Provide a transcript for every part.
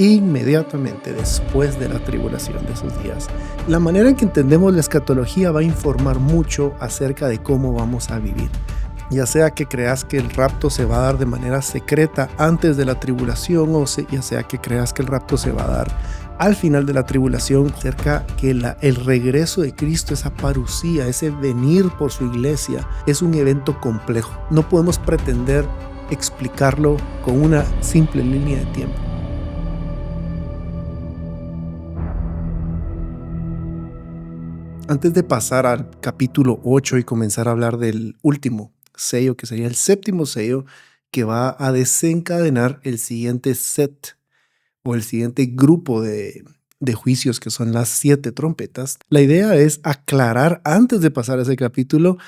inmediatamente después de la tribulación de esos días. La manera en que entendemos la escatología va a informar mucho acerca de cómo vamos a vivir. Ya sea que creas que el rapto se va a dar de manera secreta antes de la tribulación ya sea que creas que el rapto se va a dar al final de la tribulación, cerca que el regreso de Cristo, esa parusía, ese venir por su iglesia, es un evento complejo. No podemos pretender explicarlo con una simple línea de tiempo. Antes de pasar al capítulo 8 y comenzar a hablar del último sello, que sería el séptimo sello, que va a desencadenar el siguiente set o el siguiente grupo de juicios, que son las 7 trompetas, la idea es aclarar antes de pasar a ese capítulo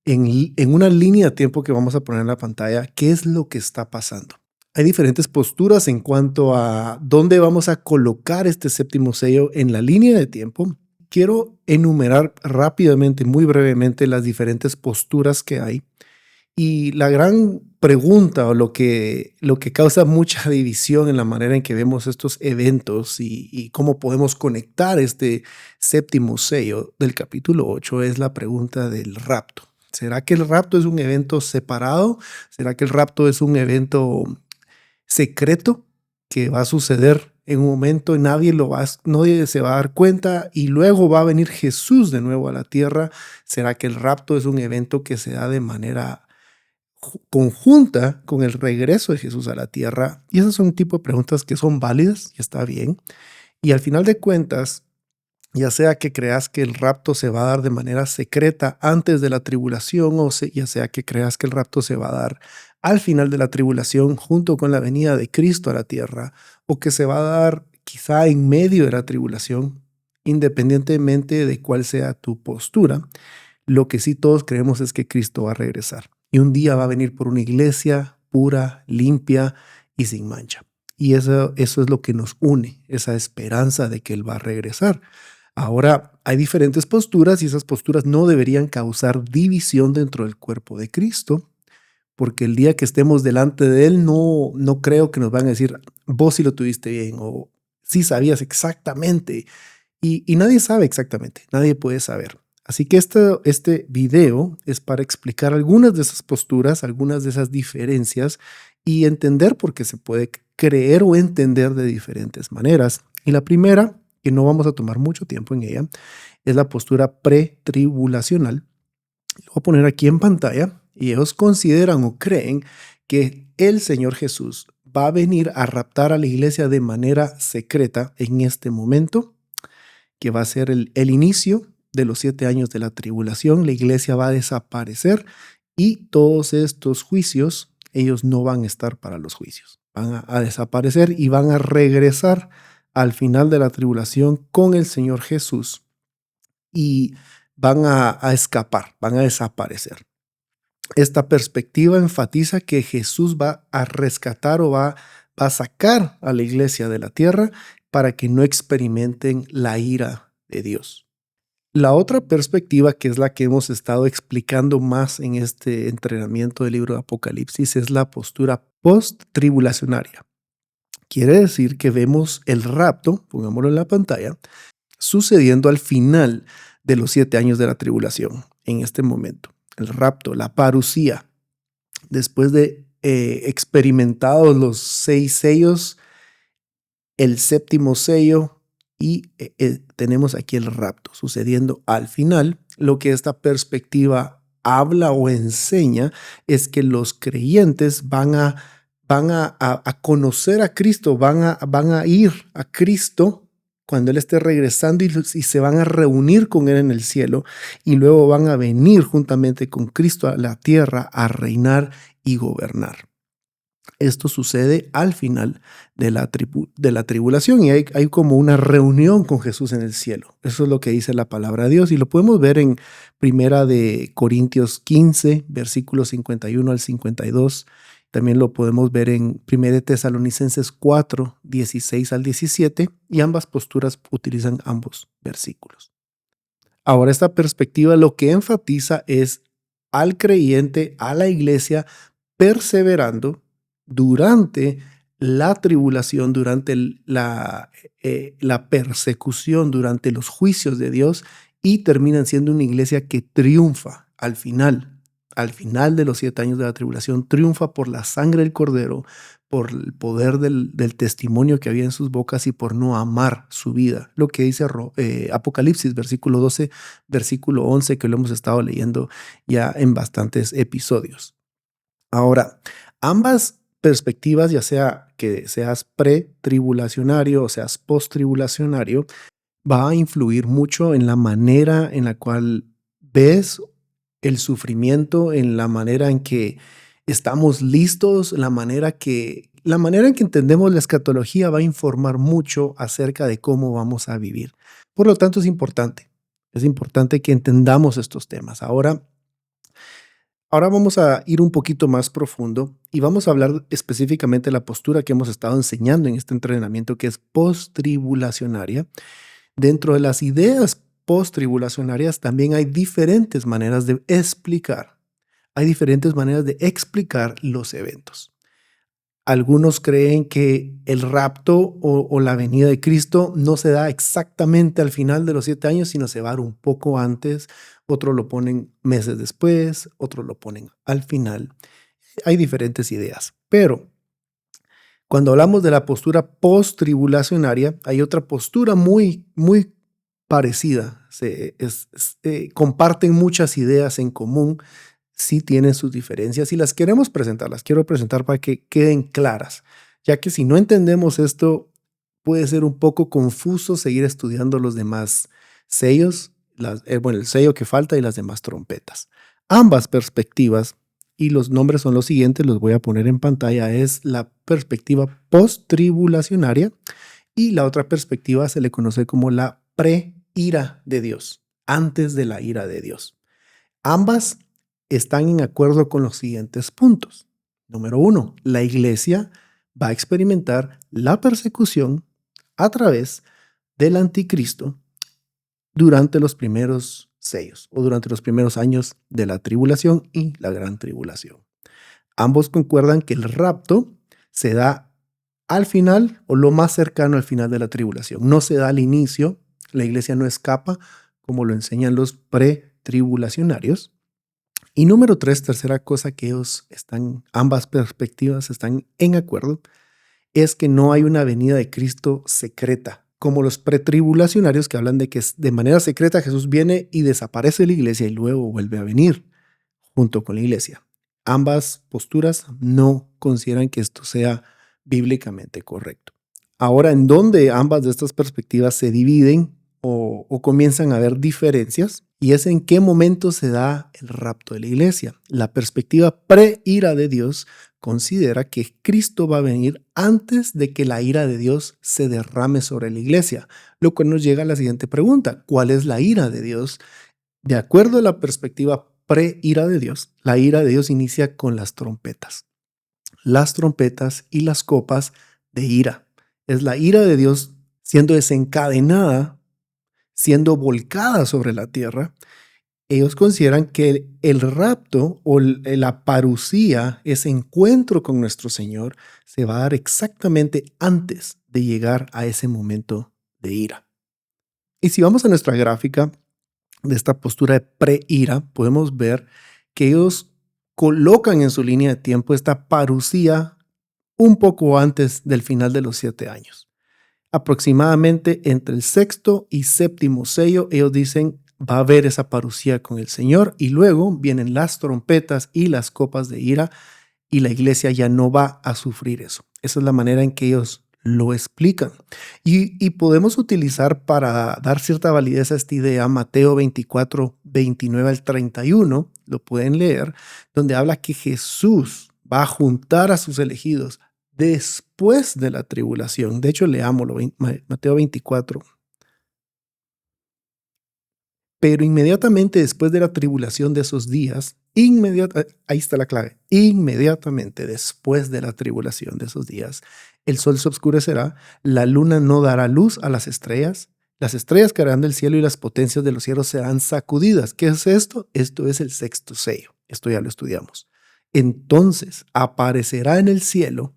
en una línea de tiempo que vamos a poner en la pantalla qué es lo que está pasando. Hay diferentes posturas en cuanto a dónde vamos a colocar este séptimo sello en la línea de tiempo. Quiero enumerar rápidamente, muy brevemente, las diferentes posturas que hay. Y la gran pregunta o lo que causa mucha división en la manera en que vemos estos eventos y cómo podemos conectar este séptimo sello del capítulo 8 es la pregunta del rapto. ¿Será que el rapto es un evento separado? ¿Será que el rapto es un evento secreto que va a suceder en un momento y nadie se va a dar cuenta y luego va a venir Jesús de nuevo a la tierra? ¿Será que el rapto es un evento que se da de manera conjunta con el regreso de Jesús a la tierra? Y esas son un tipo de preguntas que son válidas y está bien. Y al final de cuentas, ya sea que creas que el rapto se va a dar de manera secreta antes de la tribulación ya sea que creas que el rapto se va a dar al final de la tribulación junto con la venida de Cristo a la tierra, o que se va a dar quizá en medio de la tribulación, independientemente de cuál sea tu postura, lo que sí todos creemos es que Cristo va a regresar. Y un día va a venir por una iglesia pura, limpia y sin mancha. Y eso es lo que nos une, esa esperanza de que Él va a regresar. Ahora, hay diferentes posturas y esas posturas no deberían causar división dentro del cuerpo de Cristo, porque el día que estemos delante de Él no creo que nos van a decir, vos sí lo tuviste bien o sí sabías exactamente. Y nadie sabe exactamente, nadie puede saber. Así que este video es para explicar algunas de esas posturas, algunas de esas diferencias y entender por qué se puede creer o entender de diferentes maneras. Y la primera, que no vamos a tomar mucho tiempo en ella, es la postura pretribulacional. Lo voy a poner aquí en pantalla y ellos consideran o creen que el Señor Jesús va a venir a raptar a la iglesia de manera secreta en este momento, que va a ser el inicio de los 7 años de la tribulación. La iglesia va a desaparecer y todos estos juicios, ellos no van a estar para los juicios. Van a desaparecer y van a regresar al final de la tribulación con el Señor Jesús y van a escapar, van a desaparecer. Esta perspectiva enfatiza que Jesús va a rescatar o va a sacar a la iglesia de la tierra para que no experimenten la ira de Dios. La otra perspectiva, que es la que hemos estado explicando más en este entrenamiento del libro de Apocalipsis, es la postura post-tribulacionaria. Quiere decir que vemos el rapto, pongámoslo en la pantalla, sucediendo al final de los 7 años de la tribulación, en este momento. El rapto, la parusía, después de experimentados los 6 sellos, el séptimo sello, y tenemos aquí el rapto sucediendo al final. Lo que esta perspectiva habla o enseña es que los creyentes van a conocer a Cristo, van a ir a Cristo cuando Él esté regresando y se van a reunir con Él en el cielo y luego van a venir juntamente con Cristo a la tierra a reinar y gobernar. Esto sucede al final de la tribulación y hay como una reunión con Jesús en el cielo. Eso es lo que dice la palabra de Dios y lo podemos ver en 1 Corintios 15, versículos 51 al 52. También lo podemos ver en 1 Tesalonicenses 4, 16 al 17 y ambas posturas utilizan ambos versículos. Ahora, esta perspectiva lo que enfatiza es al creyente, a la iglesia, perseverando durante la tribulación, durante la persecución, durante los juicios de Dios, y terminan siendo una iglesia que triunfa al final de los 7 años de la tribulación, triunfa por la sangre del Cordero, por el poder del testimonio que había en sus bocas y por no amar su vida. Lo que dice Apocalipsis, versículo 12, versículo 11, que lo hemos estado leyendo ya en bastantes episodios. Ahora, ambas perspectivas, ya sea que seas pre-tribulacionario o seas post-tribulacionario, va a influir mucho en la manera en la cual ves el sufrimiento, en la manera en que estamos listos, la manera en que entendemos la escatología va a informar mucho acerca de cómo vamos a vivir. Por lo tanto, es importante que entendamos estos temas. Ahora vamos a ir un poquito más profundo y vamos a hablar específicamente de la postura que hemos estado enseñando en este entrenamiento, que es post-tribulacionaria. Dentro de las ideas post-tribulacionarias también hay diferentes maneras de explicar. Hay diferentes maneras de explicar los eventos. Algunos creen que el rapto o la venida de Cristo no se da exactamente al final de los 7 años, sino se va a dar un poco antes. Otros lo ponen meses después, otros lo ponen al final. Hay diferentes ideas, pero cuando hablamos de la postura post-tribulacionaria, hay otra postura muy, muy parecida. Comparten muchas ideas en común, sí tienen sus diferencias y las queremos presentar. Las quiero presentar para que queden claras, ya que si no entendemos esto, puede ser un poco confuso seguir estudiando los demás sellos, el sello que falta y las demás trompetas. Ambas perspectivas, y los nombres son los siguientes, los voy a poner en pantalla, es la perspectiva post-tribulacionaria y la otra perspectiva se le conoce como la pre-ira de Dios, antes de la ira de Dios. Ambas están en acuerdo con los siguientes puntos. Número 1, la iglesia va a experimentar la persecución a través del anticristo durante los primeros sellos o durante los primeros años de la tribulación y la gran tribulación. Ambos concuerdan que el rapto se da al final o lo más cercano al final de la tribulación. No se da al inicio, la iglesia no escapa como lo enseñan los pretribulacionarios. Y número 3, tercera cosa que ambas perspectivas están en acuerdo, es que no hay una venida de Cristo secreta, como los pretribulacionarios que hablan de que de manera secreta Jesús viene y desaparece la iglesia y luego vuelve a venir junto con la iglesia. Ambas posturas no consideran que esto sea bíblicamente correcto. Ahora, ¿en dónde ambas de estas perspectivas se dividen o comienzan a haber diferencias? Y es en qué momento se da el rapto de la iglesia. La perspectiva pre-ira de Dios considera que Cristo va a venir antes de que la ira de Dios se derrame sobre la iglesia, lo cual nos llega a la siguiente pregunta: ¿cuál es la ira de Dios? De acuerdo a la perspectiva pre-ira de Dios, la ira de Dios inicia con las trompetas y las copas de ira. Es la ira de Dios siendo desencadenada, siendo volcada sobre la tierra. Ellos consideran que el rapto o la parucía, ese encuentro con nuestro Señor, se va a dar exactamente antes de llegar a ese momento de ira. Y si vamos a nuestra gráfica de esta postura de pre-ira, podemos ver que ellos colocan en su línea de tiempo esta parucía un poco antes del final de los 7 años. Aproximadamente entre el sexto y séptimo sello, ellos dicen, va a haber esa parucía con el Señor, y luego vienen las trompetas y las copas de ira, y la iglesia ya no va a sufrir eso. Esa es la manera en que ellos lo explican. Y podemos utilizar para dar cierta validez a esta idea Mateo 24, 29 al 31, lo pueden leer, donde habla que Jesús va a juntar a sus elegidos después de la tribulación. De hecho, leámoslo, Mateo 24. Pero inmediatamente después de la tribulación de esos días, ahí está la clave, inmediatamente después de la tribulación de esos días, el sol se oscurecerá, la luna no dará luz a las estrellas caerán del cielo y las potencias de los cielos serán sacudidas. ¿Qué es esto? Esto es el sexto sello. Esto ya lo estudiamos. Entonces aparecerá en el cielo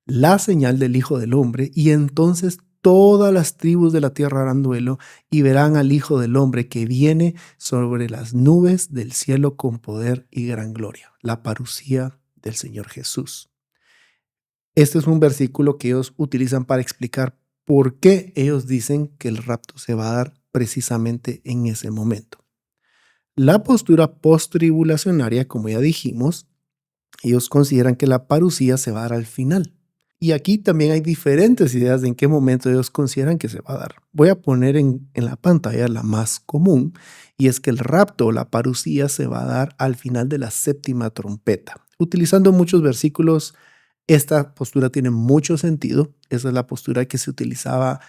la señal del Hijo del Hombre, y entonces todas las tribus de la tierra harán duelo y verán al Hijo del Hombre que viene sobre las nubes del cielo con poder y gran gloria. La parucía del Señor Jesús. Este es un versículo que ellos utilizan para explicar por qué ellos dicen que el rapto se va a dar precisamente en ese momento. La postura post-tribulacionaria, como ya dijimos, ellos consideran que la parucía se va a dar al final. Y aquí también hay diferentes ideas de en qué momento ellos consideran que se va a dar. Voy a poner en la pantalla la más común, y es que el rapto o la parucía se va a dar al final de la séptima trompeta. Utilizando muchos versículos, esta postura tiene mucho sentido. Esa es la postura que se utilizaba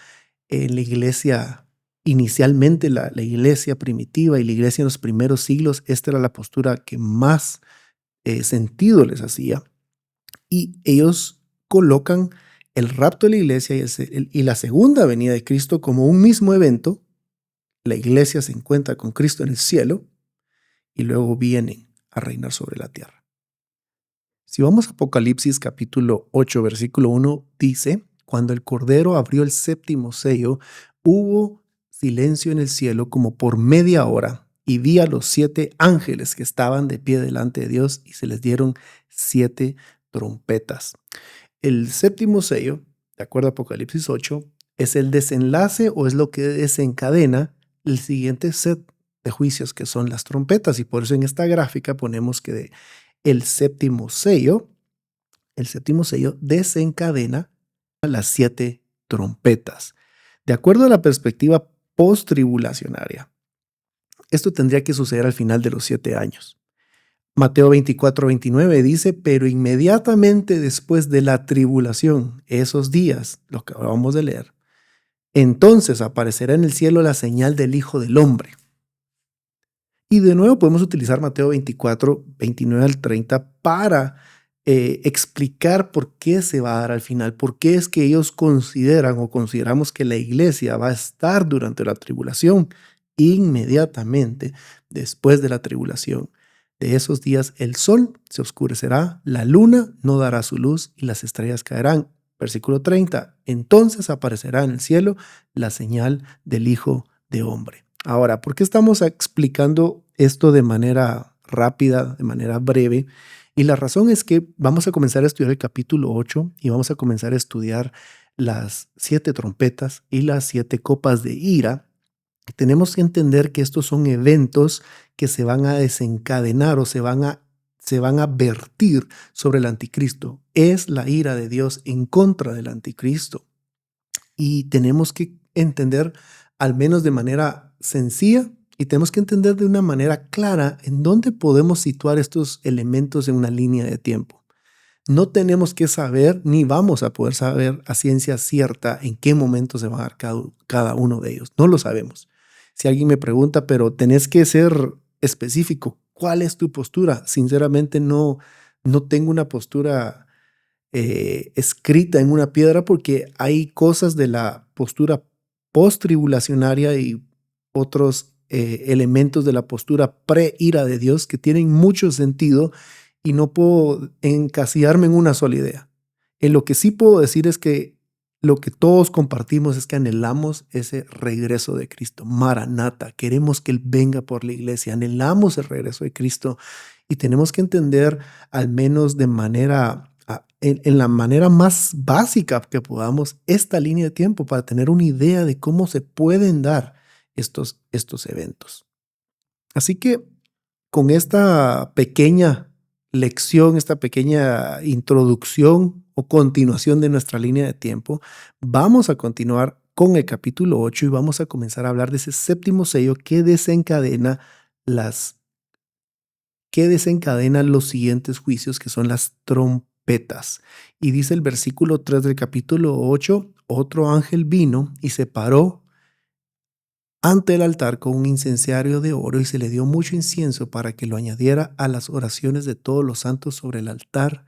en la iglesia inicialmente, la iglesia primitiva y la iglesia en los primeros siglos. Esta era la postura que más sentido les hacía. Y ellos colocan el rapto de la iglesia y la segunda venida de Cristo como un mismo evento. La iglesia se encuentra con Cristo en el cielo y luego vienen a reinar sobre la tierra. Si vamos a Apocalipsis capítulo 8, versículo 1, dice: cuando el Cordero abrió el séptimo sello, hubo silencio en el cielo como por media hora, y vi a los 7 ángeles que estaban de pie delante de Dios, y se les dieron 7 trompetas. El séptimo sello, de acuerdo a Apocalipsis 8, es el desenlace o es lo que desencadena el siguiente set de juicios, que son las trompetas. Y por eso en esta gráfica ponemos que el séptimo sello desencadena las 7 trompetas. De acuerdo a la perspectiva post-tribulacionaria, esto tendría que suceder al final de los 7 años. Mateo 24:29 dice: pero inmediatamente después de la tribulación, esos días, lo que acabamos de leer, entonces aparecerá en el cielo la señal del Hijo del Hombre. Y de nuevo podemos utilizar Mateo 24:29 al 30 para explicar por qué se va a dar al final, por qué es que ellos consideran o consideramos que la iglesia va a estar durante la tribulación. Inmediatamente después de la tribulación de esos días, el sol se oscurecerá, la luna no dará su luz y las estrellas caerán. Versículo 30. Entonces aparecerá en el cielo la señal del Hijo de Hombre. Ahora, ¿por qué estamos explicando esto de manera rápida, de manera breve? Y la razón es que vamos a comenzar a estudiar el capítulo 8 y vamos a comenzar a estudiar las 7 trompetas y las 7 copas de ira. Tenemos que entender que estos son eventos que se van a desencadenar o se van a vertir sobre el anticristo. Es la ira de Dios en contra del anticristo. Y tenemos que entender, al menos de manera sencilla, y tenemos que entender de una manera clara en dónde podemos situar estos elementos en una línea de tiempo. No tenemos que saber, ni vamos a poder saber a ciencia cierta en qué momento se va a dar cada uno de ellos. No lo sabemos. Si alguien me pregunta, pero tenés que ser específico, ¿cuál es tu postura? Sinceramente no tengo una postura escrita en una piedra, porque hay cosas de la postura post-tribulacionaria y otros elementos de la postura pre-ira de Dios que tienen mucho sentido y no puedo encasillarme en una sola idea. En lo que sí puedo decir es que lo que todos compartimos es que anhelamos ese regreso de Cristo. Maranata, queremos que Él venga por la iglesia, anhelamos el regreso de Cristo y tenemos que entender, al menos de manera, en la manera más básica que podamos, esta línea de tiempo para tener una idea de cómo se pueden dar estos eventos. Así que con esta pequeña lección, esta pequeña introducción o continuación de nuestra línea de tiempo, vamos a continuar con el capítulo 8 y vamos a comenzar a hablar de ese séptimo sello que desencadena los siguientes juicios, que son las trompetas. Y dice el versículo 3 del capítulo 8: otro ángel vino y se paró ante el altar con un incenciario de oro, y se le dio mucho incienso para que lo añadiera a las oraciones de todos los santos sobre el altar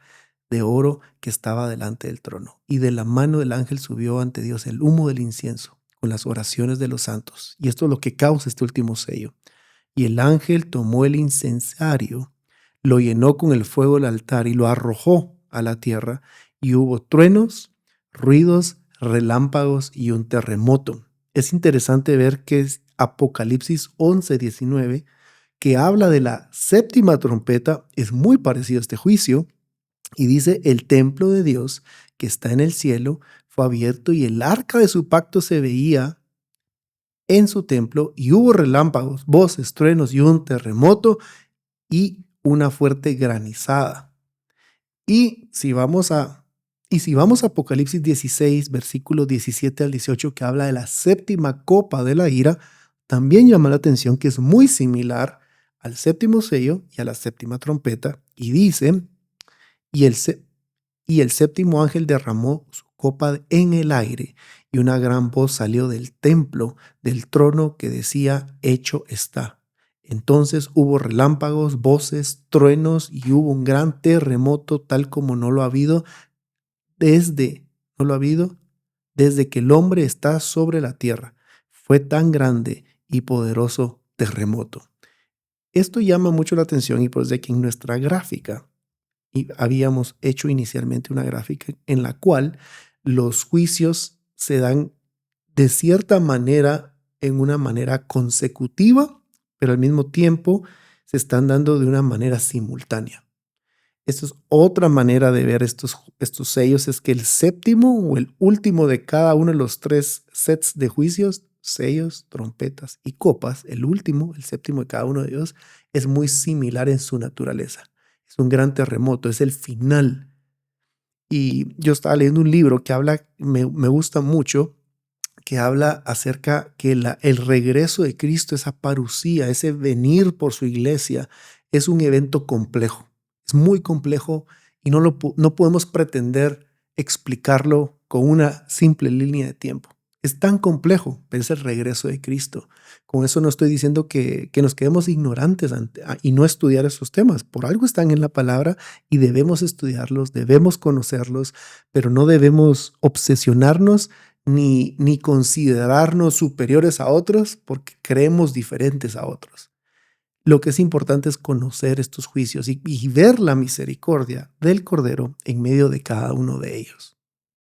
de oro que estaba delante del trono. Y de la mano del ángel subió ante Dios el humo del incienso con las oraciones de los santos. Y esto es lo que causa este último sello. Y el ángel tomó el incensario, lo llenó con el fuego del altar y lo arrojó a la tierra. y hubo truenos, ruidos, relámpagos y un terremoto. Es interesante ver que es Apocalipsis 11:19, que habla de la séptima trompeta, es muy parecido a este juicio, y dice: el templo de Dios que está en el cielo fue abierto y el arca de su pacto se veía en su templo, y hubo relámpagos, voces, truenos y un terremoto y una fuerte granizada. Y si vamos a, y si vamos a Apocalipsis 16, versículos 17 al 18, que habla de la séptima copa de la ira, también llama la atención que es muy similar al séptimo sello y a la séptima trompeta, y dice: y el, y el séptimo ángel derramó su copa en el aire, y una gran voz salió del templo, del trono, que decía: hecho está. Entonces hubo relámpagos, voces, truenos, y hubo un gran terremoto, tal como no lo ha habido desde, no lo ha habido desde que el hombre está sobre la tierra. Fue tan grande y poderoso terremoto. Esto llama mucho la atención, y pues de que en nuestra gráfica, y habíamos hecho inicialmente una gráfica en la cual los juicios se dan de cierta manera, en una manera consecutiva, pero al mismo tiempo se están dando de una manera simultánea. Esto es otra manera de ver estos sellos: es que el séptimo o el último de cada uno de los tres sets de juicios, sellos, trompetas y copas, el último, el séptimo de cada uno de ellos, es muy similar en su naturaleza. Es un gran terremoto, es el final. Y yo estaba leyendo un libro que habla, me gusta mucho, que habla acerca que el regreso de Cristo, esa parucía, ese venir por su iglesia, es un evento complejo. Es muy complejo y no podemos pretender explicarlo con una simple línea de tiempo. Es tan complejo, pero es el regreso de Cristo. Con eso no estoy diciendo que nos quedemos ignorantes y no estudiar esos temas. Por algo están en la palabra y debemos estudiarlos, debemos conocerlos, pero no debemos obsesionarnos ni considerarnos superiores a otros porque creemos diferentes a otros. Lo que es importante es conocer estos juicios y ver la misericordia del Cordero en medio de cada uno de ellos.